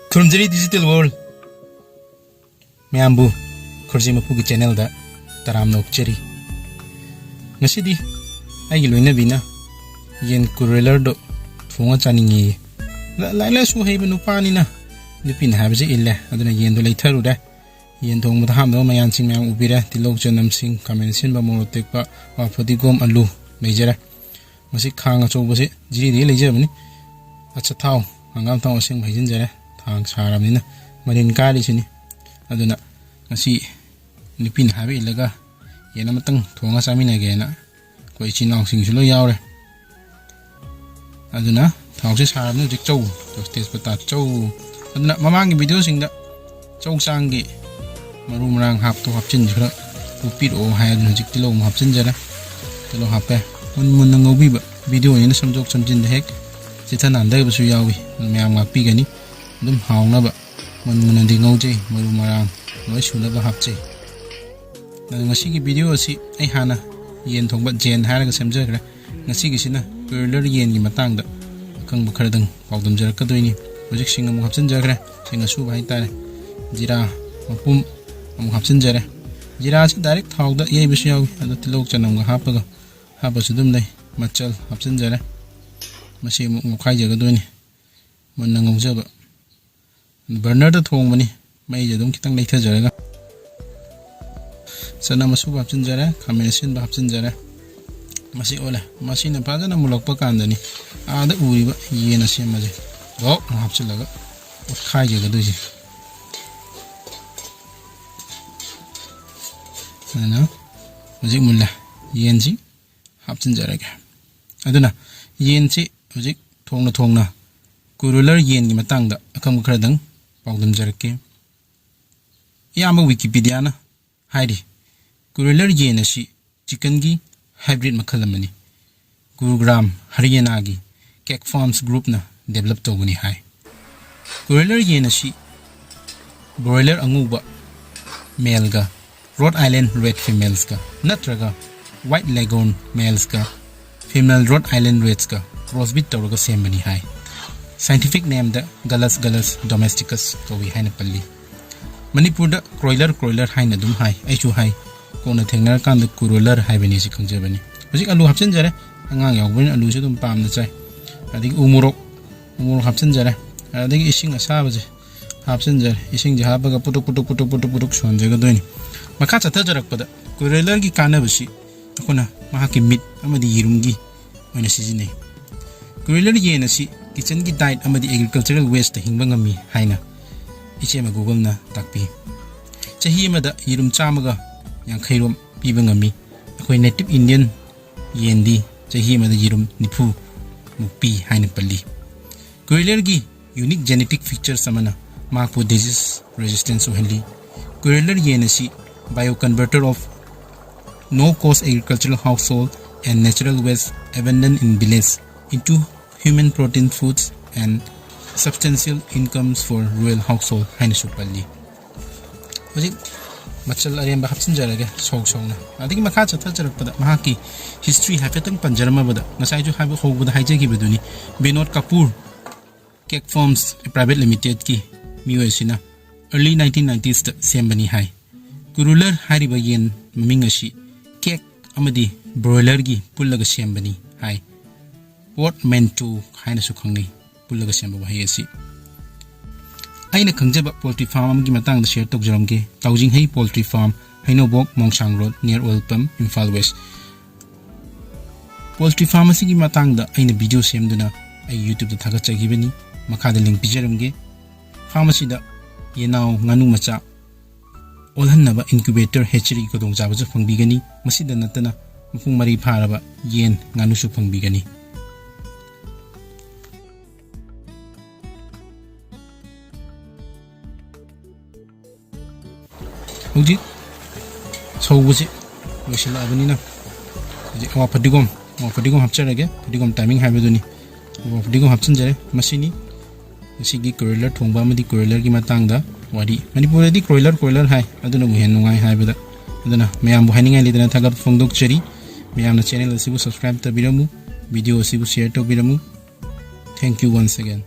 Kurumjari Digital World Mayambu Khurji Mapugi channel da taram nokchari ngasidi ai loina bina yen kureler do thunga chaningi la su hei banu pani na nupin habje illa aduna yen do leitharu da yen thong mata ham do mayan sing mayam ubira tilok janam sing kamensin ba mo tek pa wa phodigom alu leijara masi khanga chobo se jiri de leijabani acha thau hangam thau sing bhaijin jara thang saramina marin kali sini aduna ngasi nupin habe ilaga yena matang thonga samina gena koi chinong sing sulo yaure aduna thang se saramna jik chau to stage pata chau aduna mamangi video sing da chau sangi marum rang hap to hapchin jara upit o hai aduna jik tilo hapchin jara tilo hape mun ngobi ba video ni samjok samjin de hek sithan andai ba su yawi myam ngapi gani dum haungna ba mun ndi ngauje marum rang loi suna ba hapche ngasi gi video asi ai hana yen thongba jen haraga semjagra ngasi gi sina curler yen gi matang da kang bu khardang pawdum jar ka doini project sing amu hapchen jagra singa su bai tare jira mapum amu hapchen jare jira si direct thau da yei bisu yawi adu tilok chanam ga hapaga hapa sudum dai machal hapchen jare masi mu khai jaga doini mun ngong jaba burner da thong bani mai jadum kitang leitha jaraga sana masu hapchen jare khamesin ba hapchen jare masi ola masi na phajana mulokpa kandani ada uri ba yena semaje go hapchilaga khai jaga doji ana mujik mulla yenji hapchen jare ga aduna yenchi mujik thongna kurular yen gi matang da akam khradang pawdum jarke yama wikipedia na haidi kurular yen asi chicken gi hybrid makhal amani Gurugram Haryana gi Cake Farms group na develop tobani hai kurular yen asi broiler anguba male ga Rhode Island red females ka natraga white leghorn males ka female Rhode Island reds ka crossbreed tawraga sembani hai scientific name da Gallus domesticus tobi haina palli Manipur da croiler haina dum hai aichu hai kona thengnar kan da kurular haibani si khangjabani hojik alu hapchen jare angang yagbani alu se dum pam na chai adik umurok hapchen jare adik ising asaba je hapchen jare ising je habaga putuk sonjaga doini makha chatha jarak pada kurular gi kana basi akona mahaki meat amadi yirumgi oina sijine kurular ye na si kitchen gi diet amadi agricultural waste hingba ngami haina ichema google na takpi chahi amada yirum chamaga yang khairom piba ngami akoi native indian yendi chahi amada yirum nipu mupi haina palli kurular gi unique genetic features samana maku disease resistance ohli kurular ye na si bioconverter of no cost agricultural household and natural waste abandoned in village into human protein foods and substantial incomes for rural household haina supalli hojik machal aremba hapsin jaraga song na adigi makha chatha charakpada mahaki history hafetang panjarama bada ngasai ju habu hobada haijegi beduni Binod Kapoor Cake Farms Private Limited ki miwesina early 1990s ta sembani hai kurular hariba yen mamingashi cake amadi broiler gi pullaga sembani hai what meant to haina su khangni pullaga semba hai asi aina khangjaba poultry farm amgi matang da share tokjaramge taujing hei poultry farm Hainobok Mongsang Road near Oil Pump Imphal West poultry farm asigi matang da aina video semduna ai YouTube da thaga chagibani makha da link pijaramge pharmacy da yenau nganu macha olhanaba incubator hatchery ko dong jaba ju phangbigani masida natana mapung mari pharaba yen nganu su phangbigani hojik sawbusi loisila abanina hojik awa padigom hapcharage padigom timing habeduni awa padigom hapchin jare masini masigi broiler thongba amadi broiler gi matangda wadi manipur di broiler hai aduna muhen nungai haibada aduna mayam bu haningai lidana thagar phongdok cheri mayam na channel asibu subscribe tabiramu video asibu share tabiramu thank you once again